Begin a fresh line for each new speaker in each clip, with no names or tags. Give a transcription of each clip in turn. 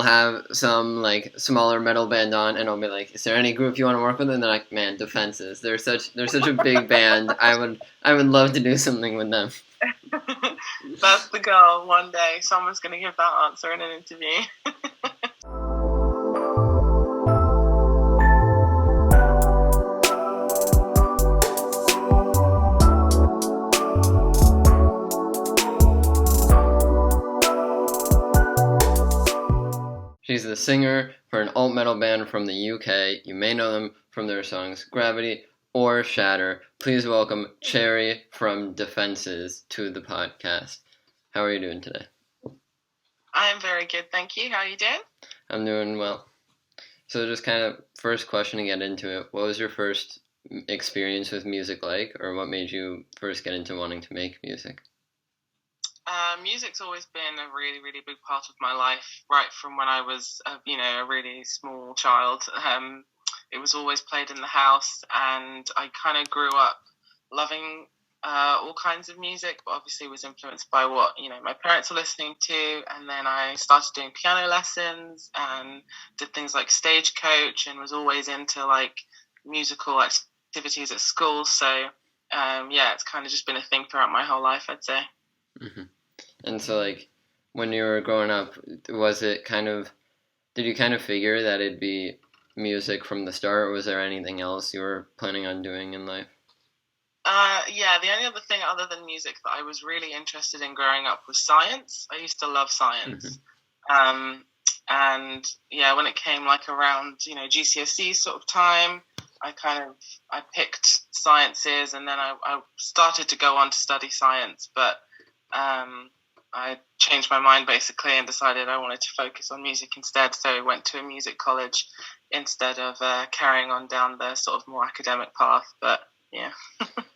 have some like smaller metal band on, and I'll be like, "Is there any group you want to work with?" And they're like, "Man, Defenses. They're such a big band. I would love to do something with them."
That's the goal. One day, someone's going to give that answer in an interview.
She's the singer for an alt metal band from the UK. You may know them from their songs Gravity or Shatter. Please welcome Cherry from Defenses to the podcast. How are you doing today?
I am very good, thank you. How are you doing?
I'm doing well. So just kind of first question to get into it. What was your first experience with music like, or what made you first get into wanting to make music?
Music's always been a really, really big part of my life, right from when I was, a really small child. It was always played in the house, and I kind of grew up loving all kinds of music, but obviously was influenced by what, my parents were listening to, and then I started doing piano lessons and did things like Stagecoach and was always into, like, musical activities at school, so, it's kind of just been a thing throughout my whole life, I'd say.
Mm-hmm. And so, like, when you were growing up, did you kind of figure that it'd be music from the start, or was there anything else you were planning on doing in life?
The only other thing other than music that I was really interested in growing up was science. I used to love science. Mm-hmm. When it came, like, around, GCSE sort of time, I picked sciences, and then I started to go on to study science, but I changed my mind basically and decided I wanted to focus on music instead, so I went to a music college instead of carrying on down the sort of more academic path, but yeah.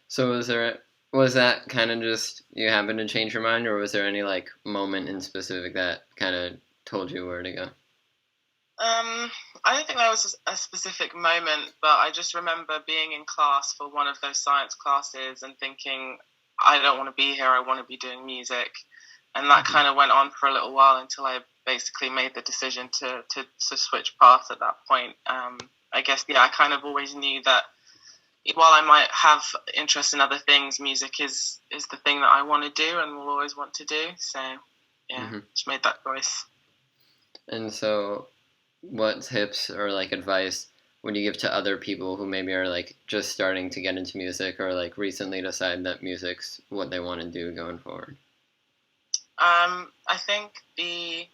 So was that kind of just you happened to change your mind, or was there any like moment in specific that kind of told you where to go?
I don't think there was a specific moment, but I just remember being in class for one of those science classes and thinking, I don't want to be here, I want to be doing music. And that kind of went on for a little while until I basically made the decision to switch paths at that point. I guess, I kind of always knew that while I might have interest in other things, music is the thing that I want to do and will always want to do. So, Just made that choice.
And so what tips or like advice would you give to other people who maybe are like just starting to get into music or like recently decide that music's what they want to do going forward?
I think the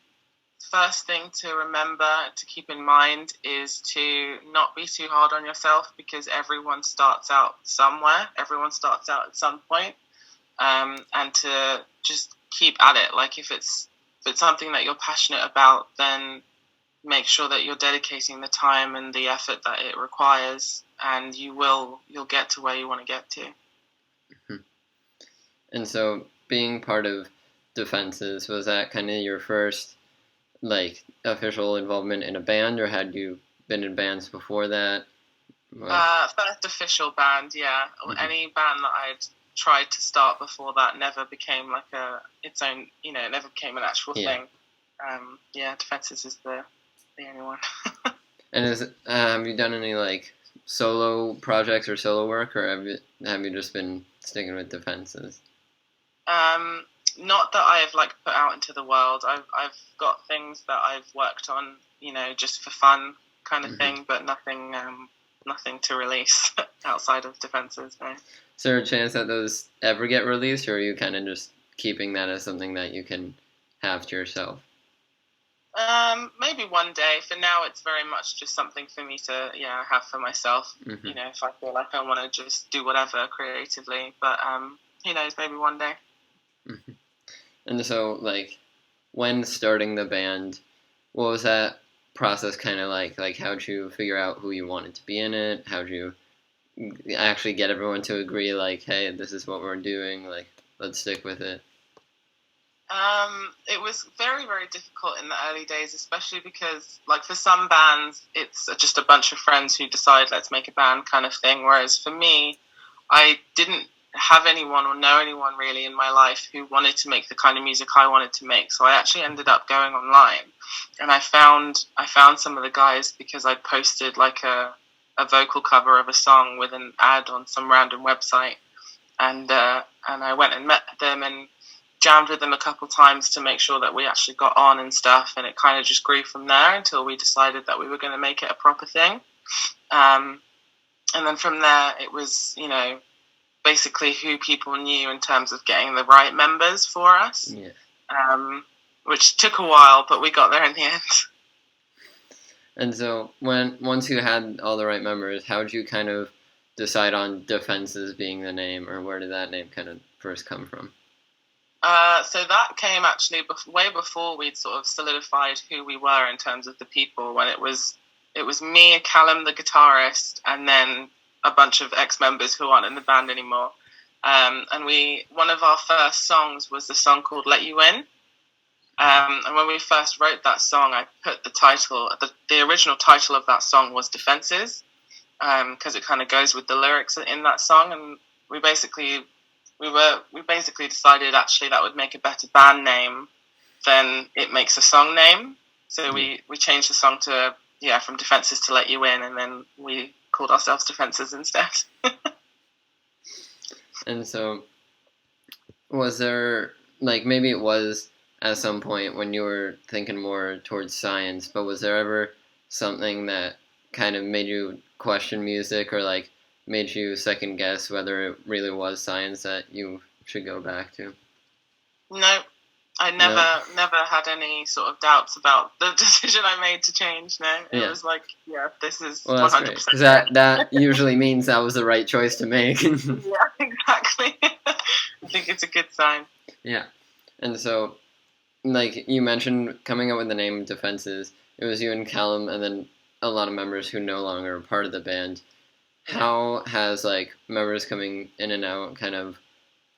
first thing to remember, to keep in mind, is to not be too hard on yourself, because everyone starts out somewhere. Everyone starts out at some point. And to just keep at it. Like if it's something that you're passionate about, then make sure that you're dedicating the time and the effort that it requires, and you'll get to where you want to get to.
Mm-hmm. And so being part of Defenses, was that kind of your first like official involvement in a band, or had you been in bands before that?
First official band, yeah. Mm-hmm. Any band that I'd tried to start before that never became like its own, it never became an actual thing. Defenses is the only one. And
have you done any like solo projects or solo work, or have you just been sticking with Defenses?
Not that I've like put out into the world. I've got things that I've worked on, just for fun kind of thing, but nothing to release outside of Defenses. No.
Is there a chance that those ever get released, or are you kind of just keeping that as something that you can have to yourself?
Maybe one day. For now, it's very much just something for me to have for myself. Mm-hmm. If I feel like I want to just do whatever creatively, but who knows? Maybe one day.
Mm-hmm. And so, like, when starting the band, what was that process kind of like? Like, how'd you figure out who you wanted to be in it? How'd you actually get everyone to agree, like, hey, this is what we're doing, like, let's stick with it?
It was very, very difficult in the early days, especially because, like, for some bands, it's just a bunch of friends who decide, let's make a band kind of thing, whereas for me, I didn't have anyone or know anyone really in my life who wanted to make the kind of music I wanted to make. So I actually ended up going online, and I found some of the guys because I'd posted like a vocal cover of a song with an ad on some random website, and I went and met them and jammed with them a couple times to make sure that we actually got on and stuff, and it kind of just grew from there until we decided that we were going to make it a proper thing. And then from there, it was, basically who people knew in terms of getting the right members for us, which took a while, but we got there in the end.
And so once you had all the right members, how did you kind of decide on Defenses being the name, or where did that name kind of first come from?
So that came actually way before we'd sort of solidified who we were in terms of the people, when it was me, Callum the guitarist, and then a bunch of ex-members who aren't in the band anymore. And one of our first songs was the song called Let You In. And when we first wrote that song, I put the title, the original title of that song was Defenses, because it kind of goes with the lyrics in that song. And we basically decided actually that would make a better band name than it makes a song name. So we changed the song to, from Defenses to Let You In, and then we called ourselves Defenses instead.
And so was there, like, maybe it was at some point when you were thinking more towards science, but was there ever something that kind of made you question music, or like made you second guess whether it really was science that you should go back to?
No, I never had any sort of doubts about the decision I made to change. No, it was like, this is 100%.
That's great, because that usually means that was the right choice to make.
Yeah, exactly. I think it's a good sign.
Yeah, and so, like you mentioned, coming up with the name Defenses, it was you and Callum, and then a lot of members who no longer are part of the band. How has, like, members coming in and out kind of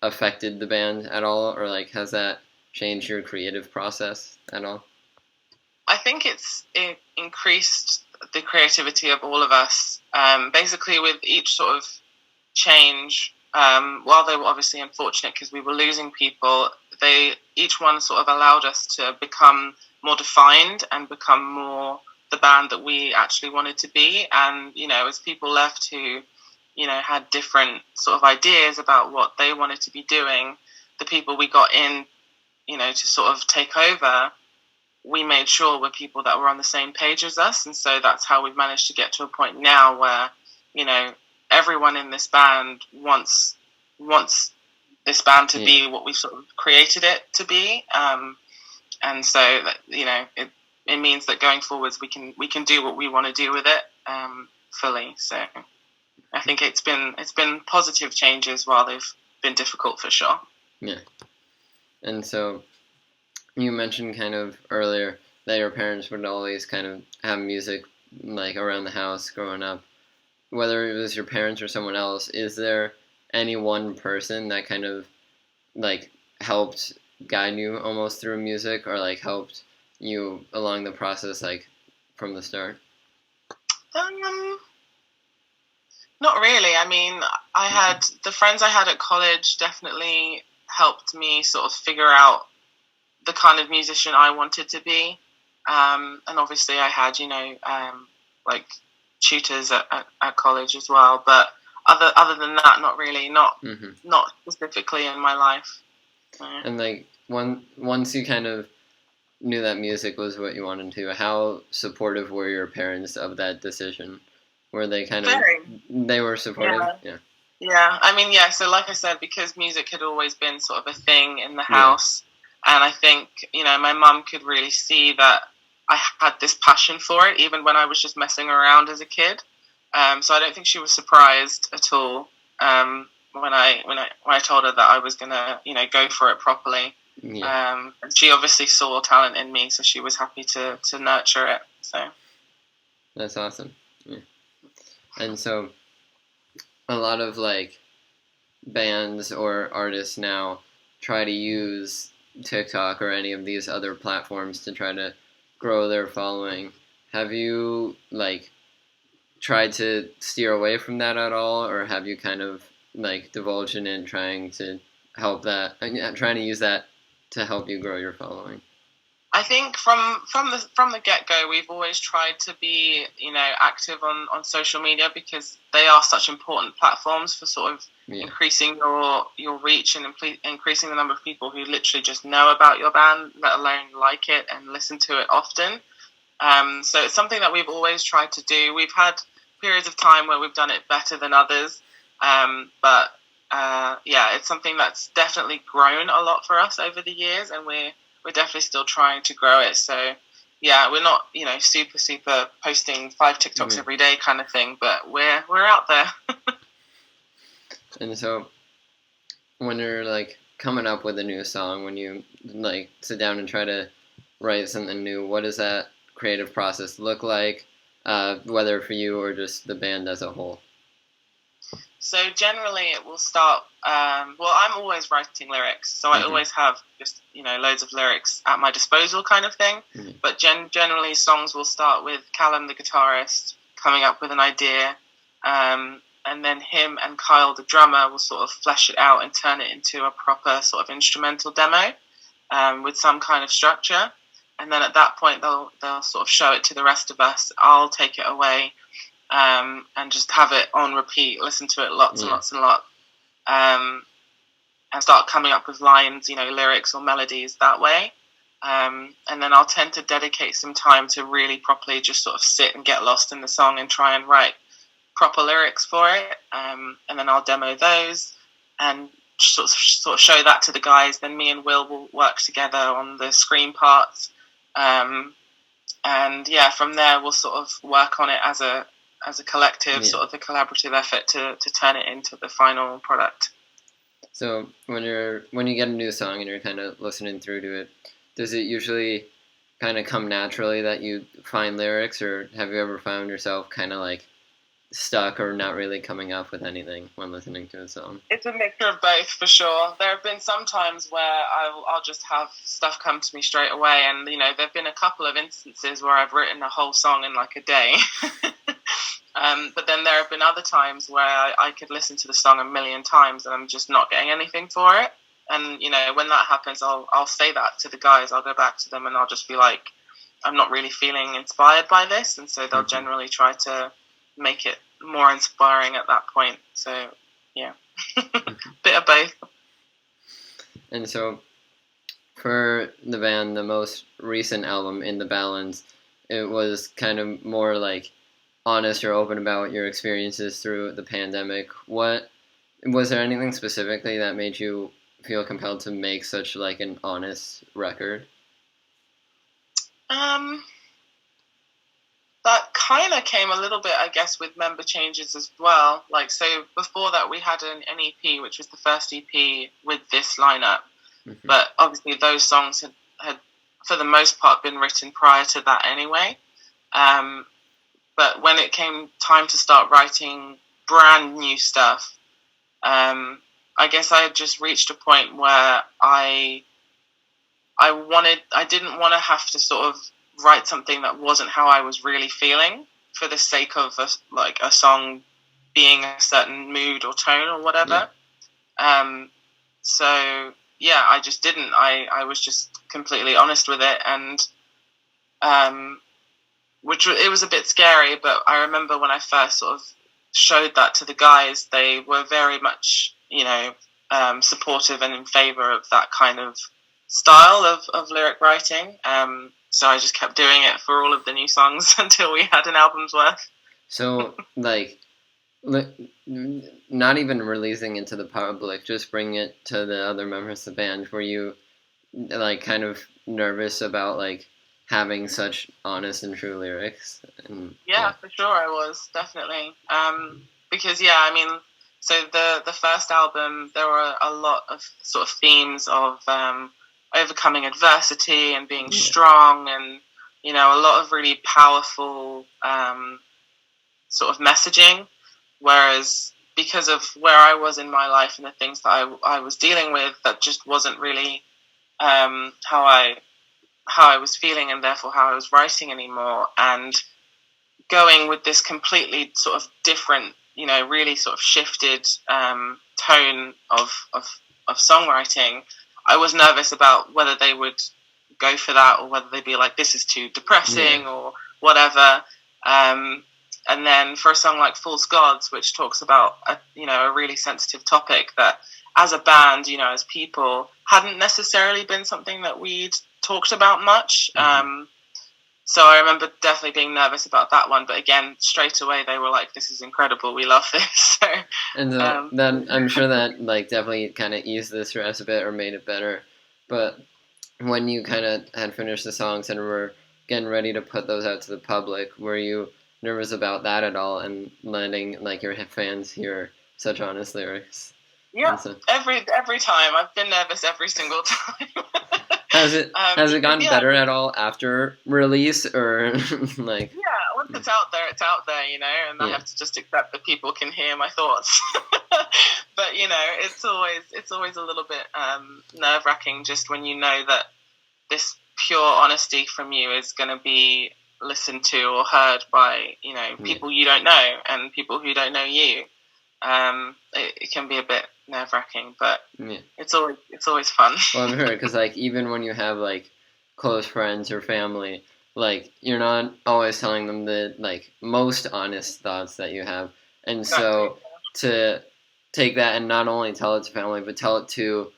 affected the band at all, or like has that changed your creative process at all?
I think it increased the creativity of all of us. Basically, with each sort of change, while they were obviously unfortunate because we were losing people, each one sort of allowed us to become more defined and become more the band that we actually wanted to be. And, as people left who, had different sort of ideas about what they wanted to be doing, the people we got in, to sort of take over, we made sure were people that were on the same page as us. And so that's how we've managed to get to a point now where, everyone in this band wants this band to be what we sort of created it to be. And so that, it means that going forwards we can do what we want to do with it fully. So I think it's been positive changes while they've been difficult for sure.
Yeah. And so you mentioned kind of earlier that your parents would always kind of have music like around the house growing up. Whether it was your parents or someone else, is there any one person that kind of like helped guide you almost through music, or like helped you along the process, like from the start?
Not really. I mean, I had the friends I had at college definitely helped me sort of figure out the kind of musician I wanted to be. And obviously I had, like tutors at college as well. But other than that, not really, not specifically in my life. Yeah.
And like once you kind of knew that music was what you wanted to, how supportive were your parents of that decision? Were they kind of they were supportive?
Yeah. I mean, so like I said, because music had always been sort of a thing in the house, and I think, my mum could really see that I had this passion for it even when I was just messing around as a kid. So I don't think she was surprised at all when I told her that I was gonna, go for it properly. She obviously saw talent in me, so she was happy to nurture it. So
that's awesome. Yeah. And so a lot of like bands or artists now try to use TikTok or any of these other platforms to try to grow their following. Have you like tried to steer away from that at all, or have you kind of like divulge in it, trying to help that, trying to use that to help you grow your following?
I think from the get go, we've always tried to be, active on social media, because they are such important platforms for sort of increasing your reach and increasing the number of people who literally just know about your band, let alone like it and listen to it often. So it's something that we've always tried to do. We've had periods of time where we've done it better than others, but it's something that's definitely grown a lot for us over the years, and we're definitely still trying to grow it. So yeah, we're not super posting 5 TikToks every day kind of thing, but we're out there.
And so when you're like coming up with a new song, when you like sit down and try to write something new, what does that creative process look like, whether for you or just the band as a whole?
So generally it will start, I'm always writing lyrics, so I always have just, loads of lyrics at my disposal kind of thing. But generally songs will start with Callum, the guitarist, coming up with an idea, and then him and Kyle, the drummer, will sort of flesh it out and turn it into a proper sort of instrumental demo, with some kind of structure. And then at that point they'll sort of show it to the rest of us. I'll take it away, and just have it on repeat, listen to it lots and lots and lots, and start coming up with lines, lyrics or melodies that way. And then I'll tend to dedicate some time to really properly just sort of sit and get lost in the song and try and write proper lyrics for it. And then I'll demo those and sort of show that to the guys. Then me and Will work together on the screen parts. And from there we'll sort of work on it as a collective, sort of a collaborative effort to turn it into the final product.
So when you get a new song and you're kind of listening through to it, does it usually kind of come naturally that you find lyrics, or have you ever found yourself kind of like stuck or not really coming up with anything when listening to a song?
It's a mixture of both, for sure. There have been some times where I'll just have stuff come to me straight away, and there have been a couple of instances where I've written a whole song in like a day. But then there have been other times where I could listen to the song a million times and I'm just not getting anything for it. And, when that happens, I'll say that to the guys. I'll go back to them and I'll just be like, I'm not really feeling inspired by this. And so they'll generally try to make it more inspiring at that point. So, yeah, bit of both.
And so for the band, the most recent album, In the Balance, it was kind of more like honest or open about your experiences through the pandemic. What was there anything specifically that made you feel compelled to make such like an honest record?
That kind of came a little bit, I guess, with member changes as well. Like, so before that we had an EP, which was the first EP with this lineup. But obviously those songs had for the most part been written prior to that anyway. But when it came time to start writing brand new stuff, I guess I had just reached a point where I didn't want to have to sort of write something that wasn't how I was really feeling for the sake of a song being a certain mood or tone or whatever. So yeah, I just didn't. I was just completely honest with it, and it was a bit scary, but I remember when I first sort of showed that to the guys, they were very much, supportive and in favour of that kind of style of lyric writing. So I just kept doing it for all of the new songs until we had an album's worth.
So, like, not even releasing it to the public, just bringing it to the other members of the band, were you, like, kind of nervous about, like, having such honest and true lyrics?
Yeah, for sure I was, definitely. Because, so the first album, there were a lot of sort of themes of overcoming adversity and being strong, and, a lot of really powerful sort of messaging. Whereas because of where I was in my life and the things that I was dealing with, that just wasn't really how I was feeling, and therefore how I was writing anymore. And going with this completely sort of different really sort of shifted tone of songwriting, I was nervous about whether they would go for that or whether they'd be like, this is too depressing or whatever. And then for a song like False Gods, which talks about a really sensitive topic that as a band, as people, hadn't necessarily been something that we'd talked about much. So I remember definitely being nervous about that one. But again, straight away they were like, this is incredible. We love this. So,
and then I'm sure that like definitely kind of eased the stress a bit or made it better. But when you kind of had finished the songs and were getting ready to put those out to the public, were you nervous about that at all and letting like your fans hear such honest lyrics?
Yeah, every time. I've been nervous every single time.
Has it gotten better at all after release, or like?
Yeah, once it's out there, and I have to just accept that people can hear my thoughts. But it's always a little bit nerve-wracking just when you know that this pure honesty from you is going to be listened to or heard by people you don't know and people who don't know you. It can be a bit nerve-wracking, but it's always fun.
Well, I'm sure, because like even when you have like close friends or family, like you're not always telling them the like most honest thoughts that you have, and so to take that and not only tell it to family, but tell it to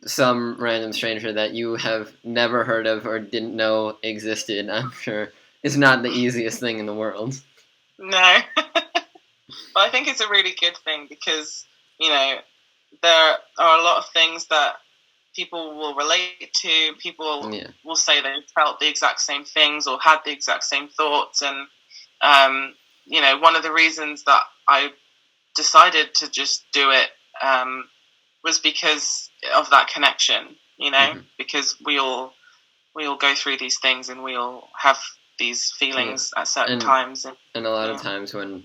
some random stranger that you have never heard of or didn't know existed, I'm sure is not the easiest thing in the world.
No. But I think it's a really good thing because, there are a lot of things that people will relate to. People will say they felt the exact same things or had the exact same thoughts. And, one of the reasons that I decided to just do it was because of that connection, because we all go through these things and we all have these feelings at certain times.
And a lot of times when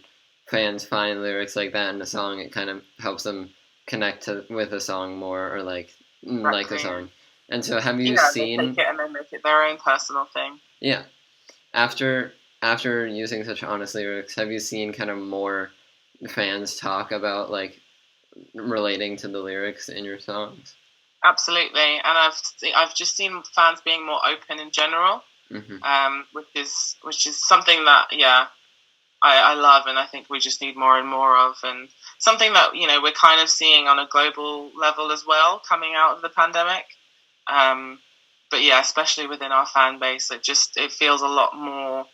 fans find lyrics like that in a song, it kind of helps them connect with a song more or like a song. And so have you seen...
they take it and then make it their own personal thing.
Yeah. After using such honest lyrics, have you seen kind of more fans talk about like relating to the lyrics in your songs?
Absolutely. And I've just seen fans being more open in general, which is something that, I love, and I think we just need more and more of, and something that we're kind of seeing on a global level as well coming out of the pandemic. But especially within our fan base, it feels a lot more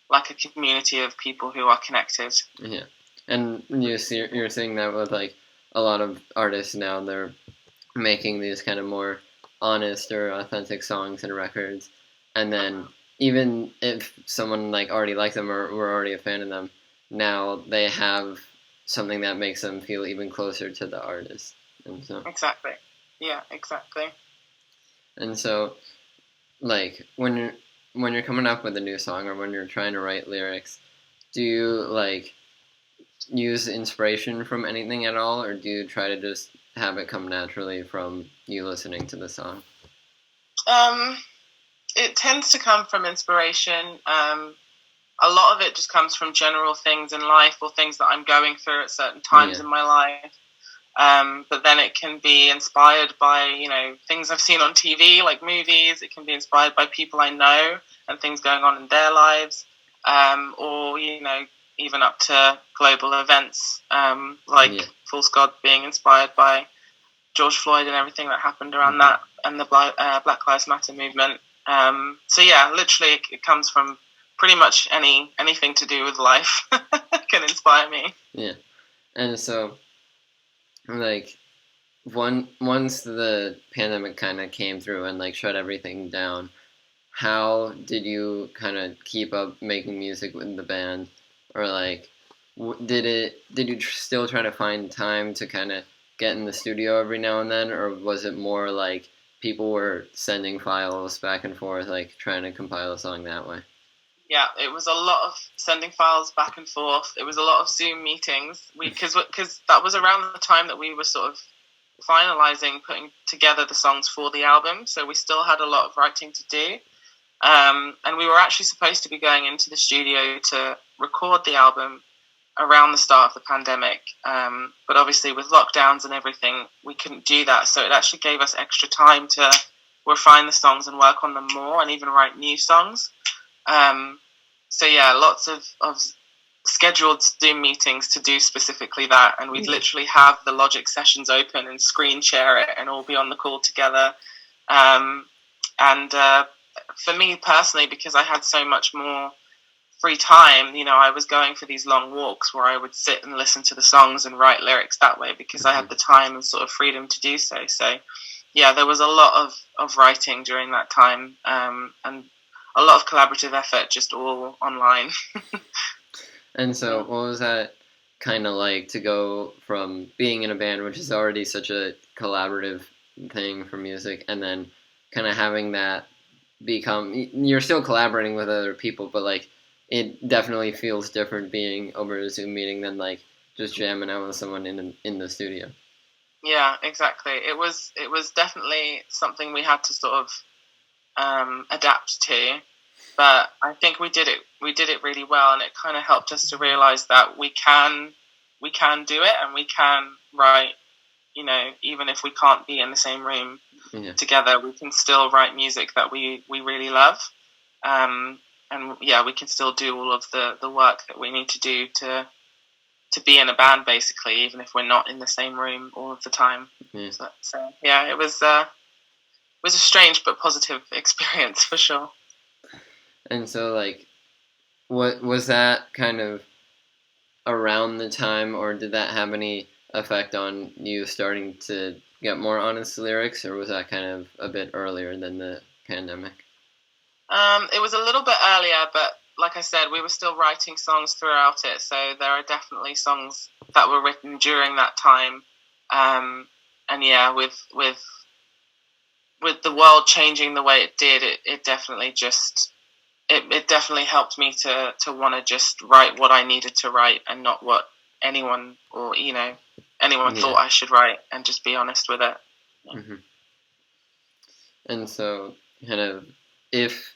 like a community of people who are connected.
Yeah, and you're seeing that with like a lot of artists now. They're making these kind of more honest or authentic songs and records, and then even if someone like already liked them or were already a fan of them, now they have something that makes them feel even closer to the artist. And so
exactly. Yeah, exactly.
And so, like when you're coming up with a new song or when you're trying to write lyrics, do you like use inspiration from anything at all, or do you try to just have it come naturally from you listening to the song?
It tends to come from inspiration. A lot of it just comes from general things in life or things that I'm going through at certain times in my life. But then it can be inspired by, things I've seen on TV, like movies. It can be inspired by people I know and things going on in their lives. Or, even up to global events, like False God being inspired by George Floyd and everything that happened around that and the Black Lives Matter movement. Literally it comes from pretty much anything to do with life can inspire me.
Yeah. And so, like, once the pandemic kind of came through and, like, shut everything down, how did you kind of keep up making music with the band? Or, like, did you still try to find time to kind of get in the studio every now and then? Or was it more like people were sending files back and forth, like, trying to compile a song that way?
Yeah, it was a lot of sending files back and forth. It was a lot of Zoom meetings. Because that was around the time that we were sort of finalizing, putting together the songs for the album. So we still had a lot of writing to do. And we were actually supposed to be going into the studio to record the album around the start of the pandemic. But obviously with lockdowns and everything, we couldn't do that. So it actually gave us extra time to refine the songs and work on them more and even write new songs. So yeah, lots of scheduled Zoom meetings to do specifically that. And we'd literally have the Logic sessions open and screen share it and all be on the call together. For me personally, because I had so much more free time, I was going for these long walks where I would sit and listen to the songs and write lyrics that way because I had the time and sort of freedom to do so. So, yeah, there was a lot of writing during that time, and a lot of collaborative effort, just all online.
And so what was that kind of like to go from being in a band, which is already such a collaborative thing for music, and then kind of having that become, you're still collaborating with other people, but like it definitely feels different being over a Zoom meeting than like just jamming out with someone in the studio.
Yeah, exactly. It was definitely something we had to sort of adapt to, but I think we did it really well, and it kind of helped us to realize that we can do it, and we can write, even if we can't be in the same room together, we can still write music that we really love. And yeah, we can still do all of the work that we need to do to be in a band, basically, even if we're not in the same room all of the time.
Yeah.
So yeah, it was a strange but positive experience for sure.
And so, like, what was that kind of around the time, or did that have any effect on you starting to get more honest lyrics, or was that kind of a bit earlier than the pandemic?
It was a little bit earlier, but like I said, we were still writing songs throughout it, so there are definitely songs that were written during that time. And yeah, with the world changing the way it did, it definitely just it definitely helped me to want to just write what I needed to write and not what anyone or anyone thought I should write, and just be honest with it. Yeah.
Mm-hmm. And so, kind of, if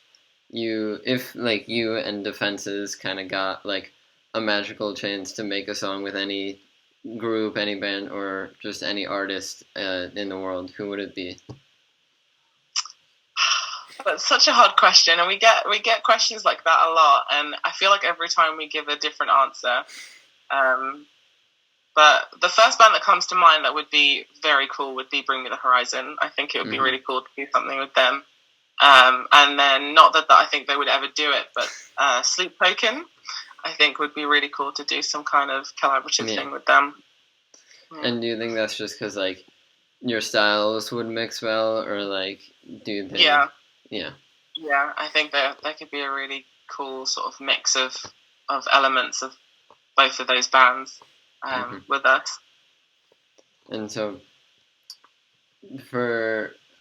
you and Defenses kind of got like a magical chance to make a song with any group, any band, or just any artist in the world, who would it be?
That's such a hard question, and we get questions like that a lot, and I feel like every time we give a different answer. But the first band that comes to mind that would be very cool would be Bring Me the Horizon. I think it would be really cool to do something with them. And then, not that I think they would ever do it, but Sleep Token, I think would be really cool to do some kind of collaborative thing with them. Yeah.
And do you think that's just because, like, your styles would mix well, or, like, do you think...
Yeah, I think that could be a really cool sort of mix of elements of both of those bands with us.
And so,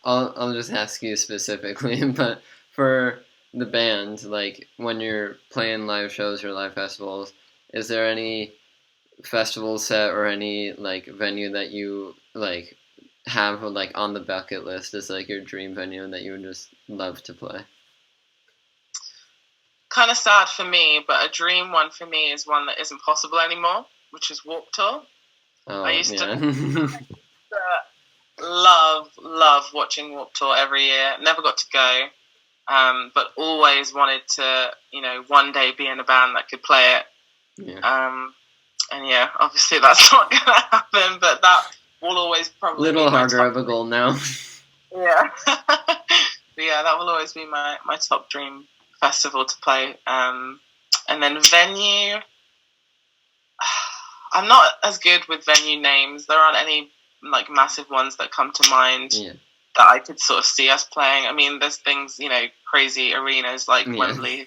I'll just ask you specifically, but for the band, like, when you're playing live shows or live festivals, is there any festival set or any, like, venue that you, like, have, like, on the bucket list as, like, your dream venue that you would just love to play?
Kind of sad for me, but a dream one for me is one that isn't possible anymore, which is Warped Tour. I used to love watching Warped Tour every year. Never got to go, but always wanted to, one day be in a band that could play it. Yeah. And yeah, obviously that's not going to happen, but that will always probably
little harder of a goal now.
Yeah. But yeah, that will always be my top dream festival to play. And then venue, I'm not as good with venue names. There aren't any like massive ones that come to mind that I could sort of see us playing. I mean, there's things, crazy arenas like Wembley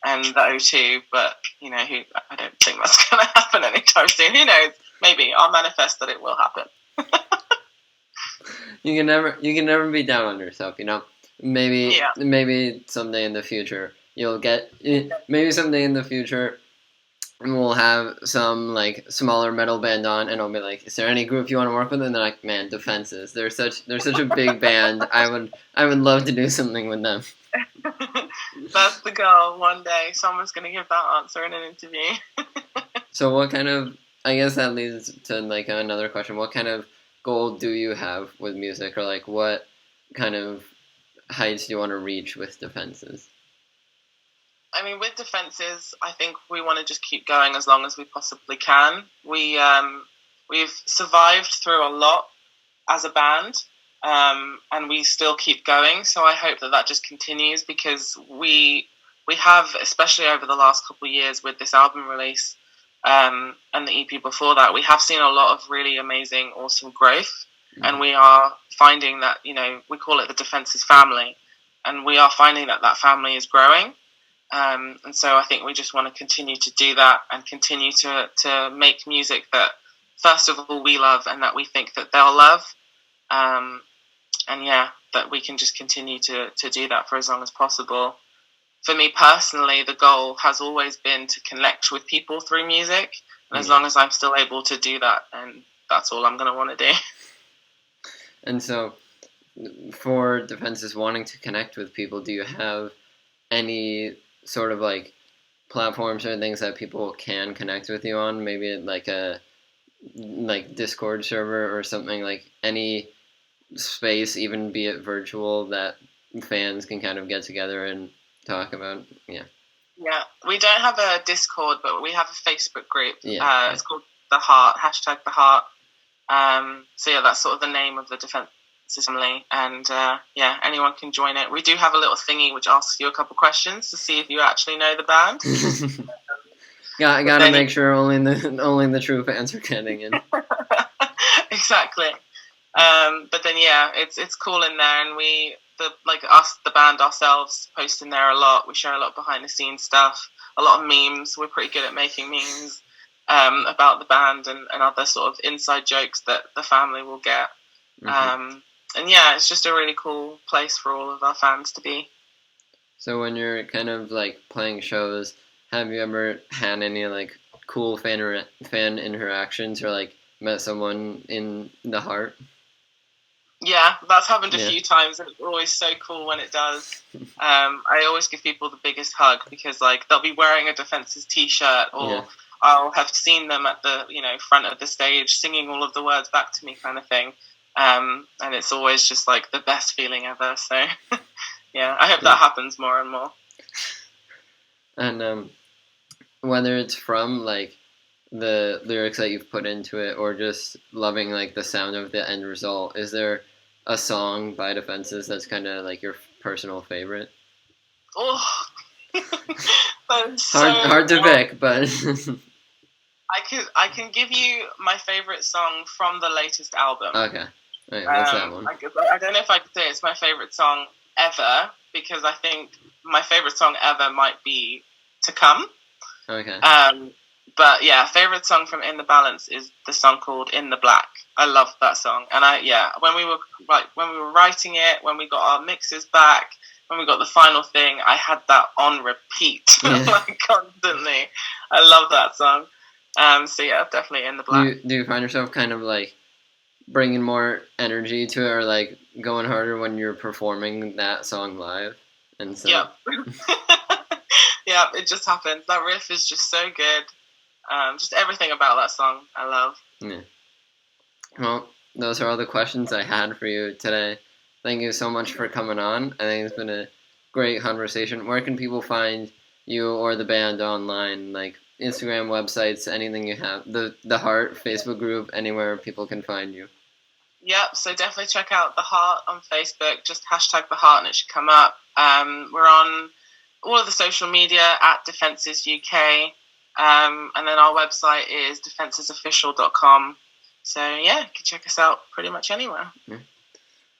and the O2, but I don't think that's going to happen anytime soon. Who knows? Maybe I'll manifest that it will happen.
You can never be down on yourself, Maybe someday in the future you'll get. Maybe someday in the future we'll have some like smaller metal band on, and I'll be like, "Is there any group you want to work with?" And they're like, "Man, Defenses. They're such a big band. I would love to do something with them."
That's the goal. One day, someone's going to give that answer in an interview.
So what kind of, I guess that leads to like another question. What kind of goal do you have with music, or like what kind of heights do you want to reach with Defenses?
I mean, with Defenses, I think we want to just keep going as long as we possibly can. We've survived through a lot as a band, and we still keep going. So I hope that that just continues, because we have, especially over the last couple of years with this album release, and the EP before that, we have seen a lot of really amazing, awesome growth. Mm-hmm. And we are finding that, we call it the Defenses family, and we are finding that that family is growing. And so I think we just want to continue to do that and continue to make music that, first of all, we love and that we think that they'll love. And yeah, that we can just continue to do that for as long as possible. For me personally, the goal has always been to connect with people through music. And as long as I'm still able to do that, then that's all I'm going to want to do.
And so for Defenses wanting to connect with people, do you have any sort of like platforms or things that people can connect with you on? Maybe like a Discord server or something, like any space, even be it virtual, that fans can kind of get together and talk about? Yeah,
we don't have a Discord, but we have a Facebook group. It's called The Heart, #The Heart. So yeah, that's sort of the name of the Defenses family, and anyone can join it. We do have a little thingy which asks you a couple questions to see if you actually know the band.
I gotta make sure only the true fans are getting in.
Exactly. But then it's cool in there, and the band ourselves, post in there a lot. We share a lot behind the scenes stuff, a lot of memes. We're pretty good at making memes about the band and other sort of inside jokes that the family will get. Mm-hmm. And it's just a really cool place for all of our fans to be.
So when you're kind of like playing shows, have you ever had any like cool fan interactions, or like met someone in the Heart?
Yeah, that's happened a few times, and it's always so cool when it does. I always give people the biggest hug, because like they'll be wearing a Defenses t-shirt, or I'll have seen them at the front of the stage singing all of the words back to me, kind of thing. And it's always just like the best feeling ever. So I hope that happens more and more.
And whether it's from like the lyrics that you've put into it, or just loving like the sound of the end result, is there a song by Defenses that's kind of like your personal favorite?
Oh,
hard to pick, but
I can give you my favorite song from the latest album.
Okay, what's that one?
I don't know if I could say it's my favorite song ever, because I think my favorite song ever might be To Come.
Okay.
But favorite song from In the Balance is the song called In the Black. I love that song, and when we were writing it, when we got our mixes back, when we got the final thing, I had that on repeat like constantly. I love that song. So definitely In the Black.
Do you find yourself kind of like bringing more energy to it, or like going harder when you're performing that song live? And so
it just happens. That riff is just so good. Just everything about that song I love.
Yeah. Well, those are all the questions I had for you today. Thank you so much for coming on. I think it's been a great conversation. Where can people find you or the band online? Like Instagram, websites, anything you have. The Heart Facebook group, anywhere people can find you.
Yep, so definitely check out The Heart on Facebook. Just #The Heart and it should come up. We're on all of the social media at Defenses UK. And then our website is defensesofficial.com. So you can check us out pretty much anywhere.
Yeah.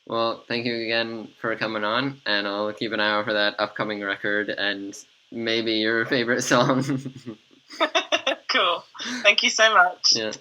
Well, thank you again for coming on, and I'll keep an eye out for that upcoming record and maybe your favorite song.
Cool. Thank you so much.
Yeah.